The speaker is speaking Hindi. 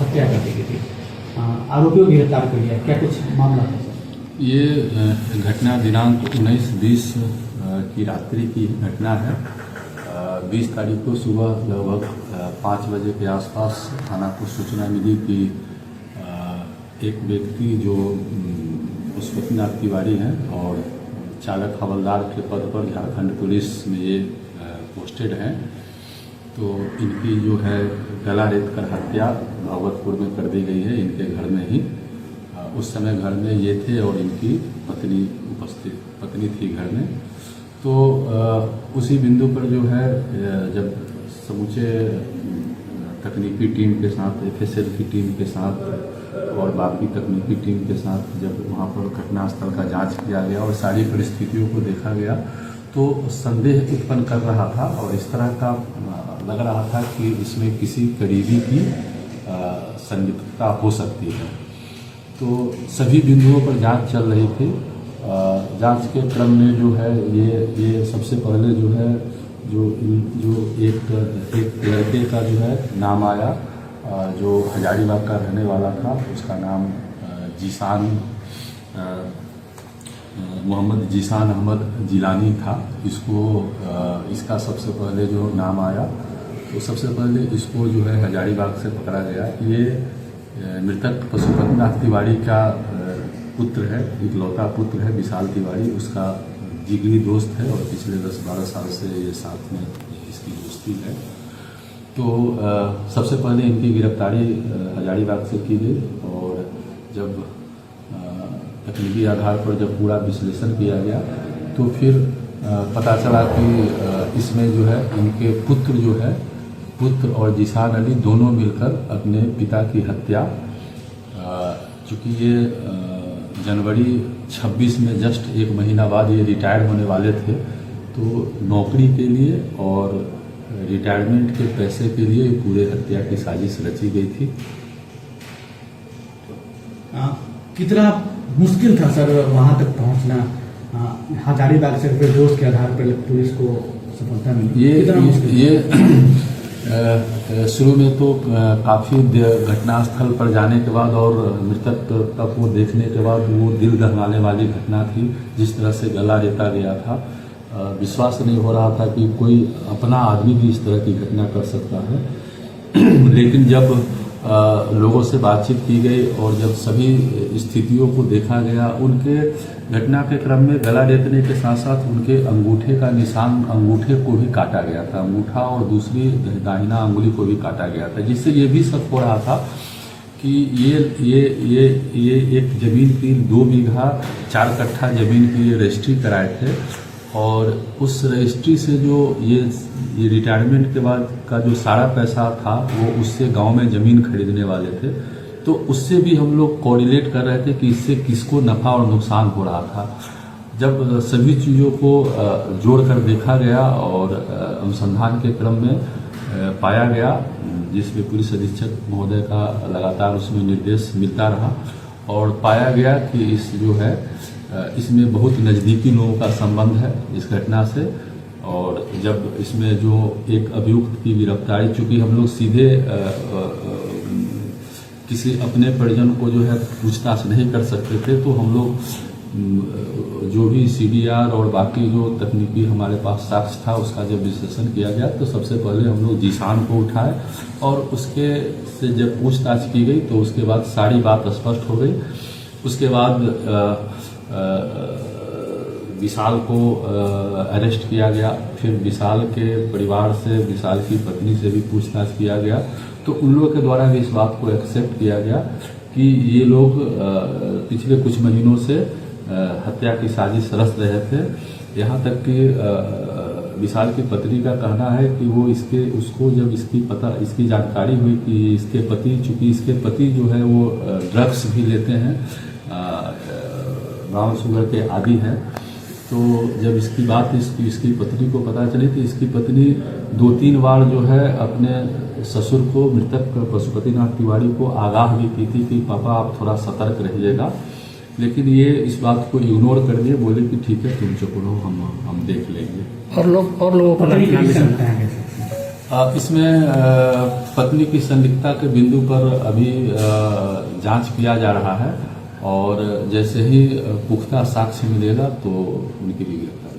हत्या कर दी गई थी। आरोपियों को गिरफ्तार कर लिया, क्या कुछ मामला था सर? ये घटना दिनांक 19-20 की रात्रि की घटना है। 20 तारीख को सुबह लगभग 5 बजे के आसपास थाना को सूचना मिली कि एक व्यक्ति जो पशुपतिनाथ तिवारी हैं और चालक हवलदार के पद पर झारखंड पुलिस में ये पोस्टेड हैं, तो इनकी जो है गला रेत कर हत्या भागवतपुर में कर दी गई है, इनके घर में ही। उस समय घर में ये थे और इनकी पत्नी थी घर में। तो उसी बिंदु पर जो है जब समूचे तकनीकी टीम के साथ, FSL की टीम के साथ और बाकी तकनीकी टीम के साथ जब वहाँ पर घटनास्थल का जांच किया गया और सारी परिस्थितियों को देखा गया, तो संदेह उत्पन्न कर रहा था और इस तरह का लग रहा था कि इसमें किसी करीबी की संलिप्तता हो सकती है। तो सभी बिंदुओं पर जांच चल रही थी। जांच के क्रम में जो है ये सबसे पहले जो है जो एक लड़के का जो है नाम आया, जो हजारीबाग का रहने वाला था, उसका नाम जीसान मोहम्मद जीसान अहमद जिलानी था। इसका सबसे पहले जो नाम आया, तो सबसे पहले इसको जो है हजारीबाग से पकड़ा गया। ये मृतक पशुपतिनाथ तिवारी का पुत्र है, इकलौता पुत्र है विशाल तिवारी, उसका जिगरी दोस्त है और पिछले 10-12 साल से ये साथ में इसकी दोस्ती है। तो सबसे पहले इनकी गिरफ्तारी हजारीबाग से की गई और जब तकनीकी आधार पर जब पूरा विश्लेषण किया गया तो फिर पता चला कि इसमें जो है इनके पुत्र और जीसान अली दोनों मिलकर अपने पिता की हत्या, चूँकि ये जनवरी 26 में जस्ट 1 महीना बाद ये रिटायर होने वाले थे, तो नौकरी के लिए और रिटायरमेंट के पैसे के लिए पूरे हत्या की साजिश रची गई थी। कितना मुश्किल था सर वहाँ तक पहुँचना? हजारीबाग से दोस्त के आधार पर पुलिस को सफलता मिली। ये शुरू में तो काफ़ी घटनास्थल पर जाने के बाद और मृतक तक को देखने के बाद वो दिल दहलाने वाली घटना थी। जिस तरह से गला रेता गया था, विश्वास नहीं हो रहा था कि कोई अपना आदमी भी इस तरह की घटना कर सकता है। लेकिन जब लोगों से बातचीत की गई और जब सभी स्थितियों को देखा गया, उनके घटना के क्रम में गला रेतने के साथ साथ उनके अंगूठे का निशान, अंगूठे को भी काटा गया था, अंगूठा और दूसरी दाहिना अंगुली को भी काटा गया था, जिससे ये भी शक हो रहा था कि ये एक जमीन की 2 बीघा 4 कट्ठा जमीन की ये रजिस्ट्री कराए थे और उस रजिस्ट्री से जो ये रिटायरमेंट के बाद का जो सारा पैसा था वो उससे गांव में ज़मीन खरीदने वाले थे। तो उससे भी हम लोग कोऑर्डिनेट कर रहे थे कि इससे किसको नफ़ा और नुकसान हो रहा था। जब सभी चीज़ों को जोड़कर देखा गया और अनुसंधान के क्रम में पाया गया, जिसमें पुलिस अधीक्षक महोदय का लगातार उसमें निर्देश मिलता रहा और पाया गया कि इसमें बहुत नज़दीकी लोगों का संबंध है इस घटना से। और जब इसमें जो एक अभियुक्त की गिरफ्तारी, चूँकि हम लोग सीधे किसी अपने परिजन को जो है पूछताछ नहीं कर सकते थे, तो हम लोग जो भी CDR और बाकी जो तकनीकी हमारे पास साक्ष्य था उसका जब विश्लेषण किया गया, तो सबसे पहले हम लोग जीसान को उठाए और उसके से जब पूछताछ की गई तो उसके बाद सारी बात स्पष्ट हो गई। उसके बाद विशाल को अरेस्ट किया गया। फिर विशाल के परिवार से, विशाल की पत्नी से भी पूछताछ किया गया, तो उन लोगों के द्वारा भी इस बात को एक्सेप्ट किया गया कि ये लोग पिछले कुछ महीनों से हत्या की साजिश रच रहे थे। यहाँ तक कि विशाल की पत्नी का कहना है कि वो उसको जब इसकी जानकारी हुई कि इसके पति, चूँकि इसके पति जो है वो ड्रग्स भी लेते हैं, ब्राउन शुगर के आदी हैं, तो जब इसकी बात इसकी पत्नी को पता चली तो इसकी पत्नी 2-3 बार जो है अपने ससुर को, मृतक पशुपतिनाथ तिवारी को आगाह भी की थी कि पापा आप थोड़ा सतर्क रहिएगा, लेकिन ये इस बात को इग्नोर कर दिए, बोले कि ठीक है तुम चुप रहो, हम देख लेंगे। और लोगों को इसमें पत्नी की संदिग्धता के बिंदु पर अभी जांच किया जा रहा है और जैसे ही पुख्ता साक्ष्य मिलेगा तो उनकी भी गिरफ्तारी